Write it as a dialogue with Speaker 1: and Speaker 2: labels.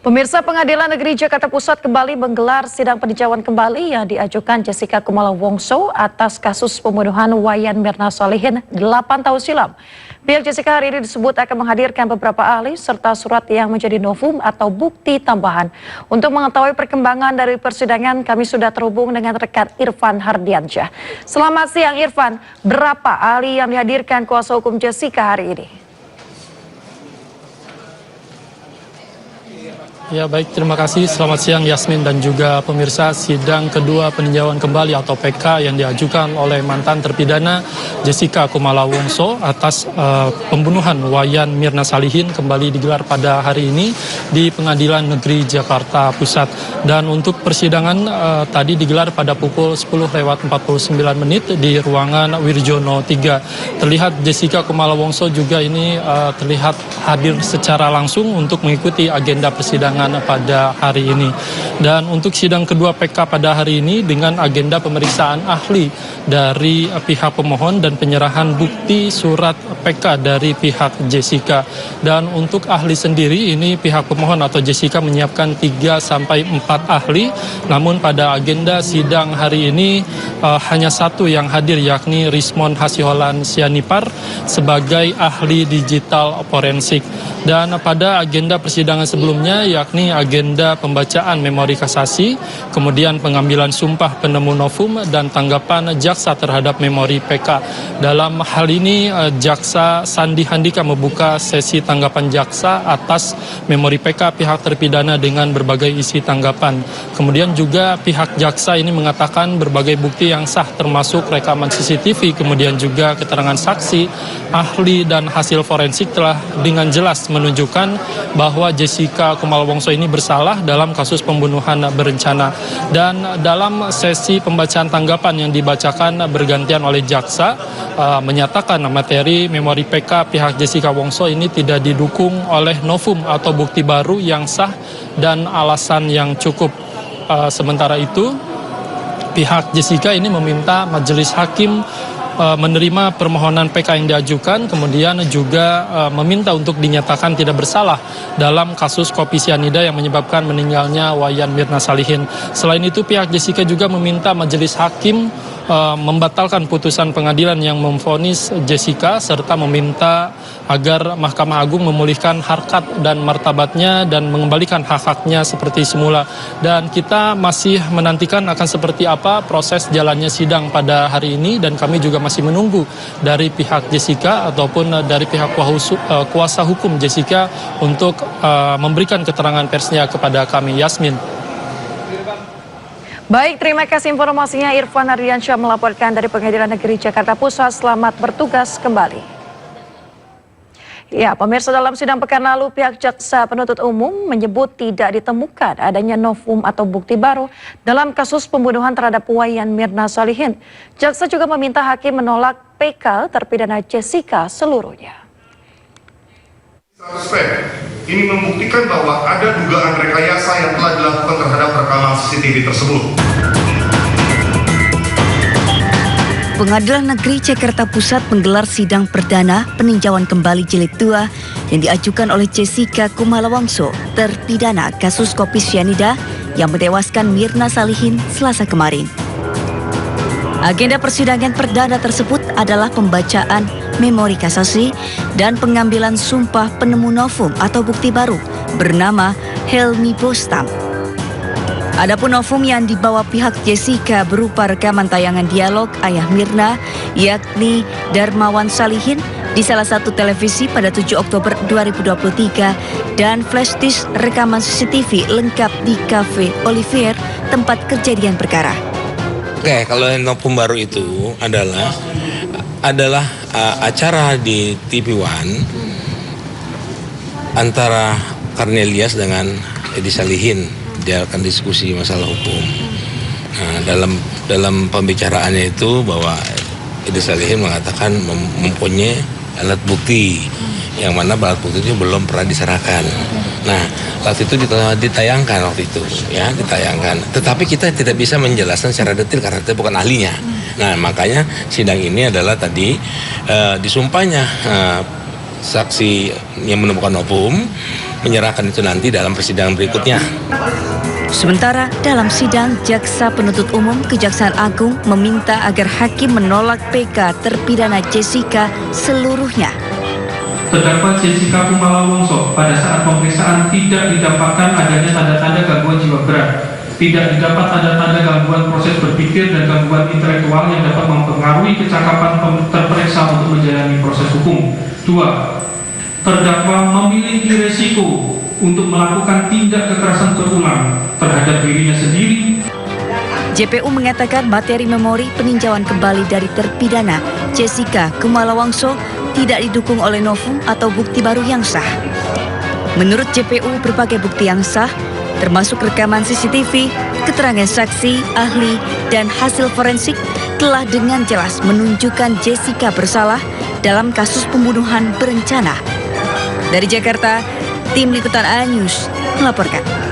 Speaker 1: Pemirsa, Pengadilan Negeri Jakarta Pusat kembali menggelar sidang peninjauan kembali yang diajukan Jessica Kumala Wongso atas kasus pembunuhan Wayan Mirna Salihin 8 tahun silam. Pihak Jessica hari ini disebut akan menghadirkan beberapa ahli serta surat yang menjadi novum atau bukti tambahan. Untuk mengetahui perkembangan dari persidangan, kami sudah terhubung dengan rekan Irfan Hardiansyah. Selamat siang Irfan, berapa ahli yang dihadirkan kuasa hukum Jessica hari ini?
Speaker 2: Ya baik, terima kasih. Selamat siang Yasmin dan juga pemirsa. Sidang kedua peninjauan kembali atau PK yang diajukan oleh mantan terpidana Jessica Kumala Wongso atas pembunuhan Wayan Mirna Salihin kembali digelar pada hari ini di Pengadilan Negeri Jakarta Pusat. Dan untuk persidangan tadi digelar pada pukul 10:49 di ruangan Wirjono 3. Terlihat Jessica Kumala Wongso juga ini terlihat hadir secara langsung untuk mengikuti agenda persidangan pada hari ini. Dan untuk sidang kedua PK pada hari ini dengan agenda pemeriksaan ahli dari pihak pemohon dan penyerahan bukti surat PK dari pihak Jessica. Dan untuk ahli sendiri ini pihak pemohon atau Jessica menyiapkan 3 sampai 4 ahli. Namun pada agenda sidang hari ini hanya satu yang hadir, yakni Rismond Hasiholan Sianipar sebagai ahli digital forensik. Dan pada agenda persidangan sebelumnya yakni agenda pembacaan memori kasasi, kemudian pengambilan sumpah penemu novum dan tanggapan jaksa terhadap memori PK. Dalam hal ini jaksa Sandi Handika membuka sesi tanggapan jaksa atas memori PK pihak terpidana dengan berbagai isi tanggapan. Kemudian juga pihak jaksa ini mengatakan berbagai bukti yang sah termasuk rekaman CCTV, kemudian juga keterangan saksi, ahli dan hasil forensik telah dengan jelas menunjukkan bahwa Jessica Kumala Wongso ini bersalah dalam kasus pembunuhan berencana. Dan dalam sesi pembacaan tanggapan yang dibacakan bergantian oleh jaksa menyatakan materi memori PK pihak Jessica Wongso ini tidak didukung oleh novum atau bukti baru yang sah dan alasan yang cukup. Sementara itu pihak Jessica ini meminta majelis hakim menerima permohonan PK yang diajukan, kemudian juga meminta untuk dinyatakan tidak bersalah dalam kasus kopi sianida yang menyebabkan meninggalnya Wayan Mirna Salihin. Selain itu pihak Jessica juga meminta majelis hakim membatalkan putusan pengadilan yang memvonis Jessica serta meminta agar Mahkamah Agung memulihkan harkat dan martabatnya dan mengembalikan hak-haknya seperti semula. Dan kita masih menantikan akan seperti apa proses jalannya sidang pada hari ini, dan kami juga masih menunggu dari pihak Jessica ataupun dari pihak kuasa hukum Jessica untuk memberikan keterangan persnya kepada kami. Yasmin.
Speaker 1: Baik, terima kasih informasinya Irfan Hardiansyah melaporkan dari Pengadilan Negeri Jakarta Pusat. Selamat bertugas kembali. Ya, pemirsa, dalam sidang pekan lalu pihak jaksa penuntut umum menyebut tidak ditemukan adanya novum atau bukti baru dalam kasus pembunuhan terhadap Wayan Mirna Salihin. Jaksa juga meminta hakim menolak PK terpidana Jessica seluruhnya.
Speaker 3: Ini membuktikan bahwa ada dugaan rekayasa yang telah dilakukan terhadap rekaman CCTV tersebut.
Speaker 4: Pengadilan Negeri Jakarta Pusat menggelar sidang perdana peninjauan kembali jilid 2 yang diajukan oleh Jessica Kumala Wongso, terpidana kasus kopi sianida yang menewaskan Mirna Salihin Selasa kemarin. Agenda persidangan perdana tersebut adalah pembacaan memori kasasi dan pengambilan sumpah penemu novum atau bukti baru bernama Helmi Bostam. Adapun novum yang dibawa pihak Jessica berupa rekaman tayangan dialog ayah Mirna, yakni Darmawan Salihin, di salah satu televisi pada 7 Oktober 2023 dan flash disk rekaman CCTV lengkap di Cafe Olivier, tempat kejadian perkara.
Speaker 5: Oke, kalau yang novum baru itu adalah acara di TV One antara Karnelias dengan Edi Salihin. Dia akan diskusi masalah hukum. Nah, dalam pembicaraannya itu bahwa Edi Salihin mengatakan mempunyai alat bukti yang mana alat bukti itu belum pernah diserahkan. Nah, waktu itu ditayangkan ditayangkan. Tetapi kita tidak bisa menjelaskan secara detail karena kita bukan ahlinya. Nah, makanya sidang ini adalah tadi disumpahnya saksi yang menemukan novum menyerahkan itu nanti dalam persidangan berikutnya.
Speaker 4: Sementara dalam sidang, Jaksa Penuntut Umum Kejaksaan Agung meminta agar hakim menolak PK terpidana Jessica seluruhnya.
Speaker 6: Terdakwa Jessica Kumala Wongso pada saat pemeriksaan tidak didapatkan adanya tanda-tanda gangguan jiwa berat, tidak didapat tanda-tanda gangguan proses berpikir dan gangguan intelektual yang dapat mempengaruhi kecakapan terperiksa untuk menjalani proses hukum. 2. Terdakwa memiliki resiko untuk melakukan tindak kekerasan berulang terhadap dirinya sendiri.
Speaker 4: JPU mengatakan materi memori peninjauan kembali dari terpidana Jessica Kumala Wongso tidak didukung oleh novum atau bukti baru yang sah. Menurut JPU, berbagai bukti yang sah, termasuk rekaman CCTV, keterangan saksi, ahli, dan hasil forensik telah dengan jelas menunjukkan Jessica bersalah dalam kasus pembunuhan berencana. Dari Jakarta, Tim Liputan A News melaporkan.